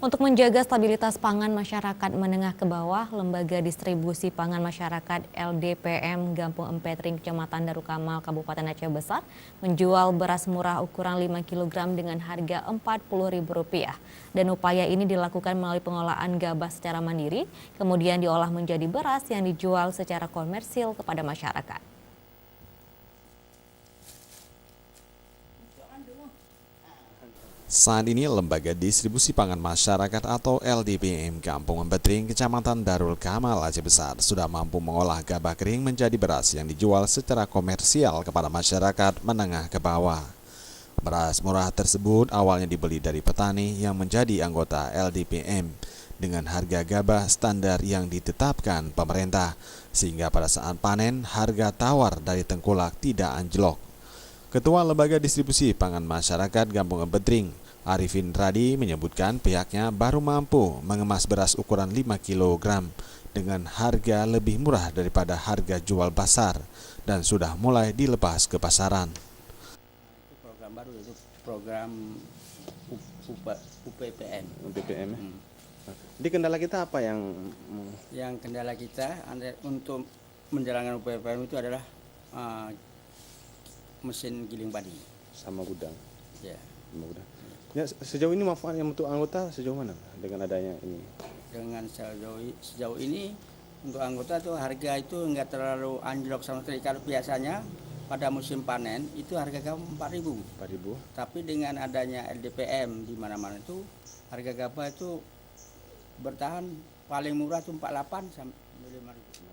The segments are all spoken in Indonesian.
Untuk menjaga stabilitas pangan masyarakat menengah ke bawah, Lembaga Distribusi Pangan Masyarakat LDPM Gampung Empetring, Kecamatan Darukamal, Kabupaten Aceh Besar, menjual beras murah ukuran 5 kg dengan harga Rp40.000. Dan upaya ini dilakukan melalui pengolahan gabah secara mandiri, kemudian diolah menjadi beras yang dijual secara komersil kepada masyarakat. Saat ini Lembaga Distribusi Pangan Masyarakat atau LDPM Kampung Empetring, Kecamatan Darul Kamal, Aceh Besar sudah mampu mengolah gabah kering menjadi beras yang dijual secara komersial kepada masyarakat menengah ke bawah. Beras murah tersebut awalnya dibeli dari petani yang menjadi anggota LDPM dengan harga gabah standar yang ditetapkan pemerintah, sehingga pada saat panen harga tawar dari tengkulak tidak anjlok. Ketua Lembaga Distribusi Pangan Masyarakat Kampung Empetring, Arifin Radi, menyebutkan pihaknya baru mampu mengemas beras ukuran 5 kg dengan harga lebih murah daripada harga jual pasar dan sudah mulai dilepas ke pasaran. Itu program baru, itu program UPPN. UPPM. Di kendala kita apa yang Kendala kita untuk menjalankan UPPN itu adalah mesin giling padi. sama gudang? Ya. Sama gudang. Ya, sejauh ini manfaat yang untuk anggota sejauh mana dengan adanya ini? Dengan sejauh ini untuk anggota tuh harga itu enggak terlalu anjlok sama sekali. Kalau biasanya pada musim panen itu harga gabah 4.000. 4.000. Tapi dengan adanya LDPM di mana-mana itu harga gabah itu bertahan paling murah itu 48 sampai 5.000.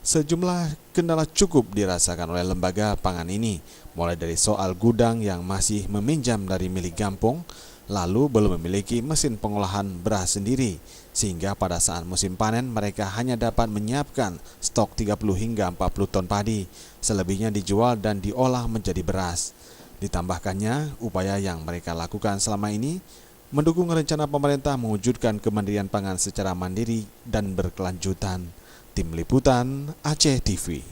Sejumlah kendala cukup dirasakan oleh lembaga pangan ini, mulai dari soal gudang yang masih meminjam dari milik Gampung, lalu belum memiliki mesin pengolahan beras sendiri, sehingga pada saat musim panen mereka hanya dapat menyiapkan stok 30 hingga 40 ton padi, selebihnya dijual dan diolah menjadi beras. Ditambahkannya, upaya yang mereka lakukan selama ini mendukung rencana pemerintah mewujudkan kemandirian pangan secara mandiri dan berkelanjutan. Tim Liputan Aceh TV.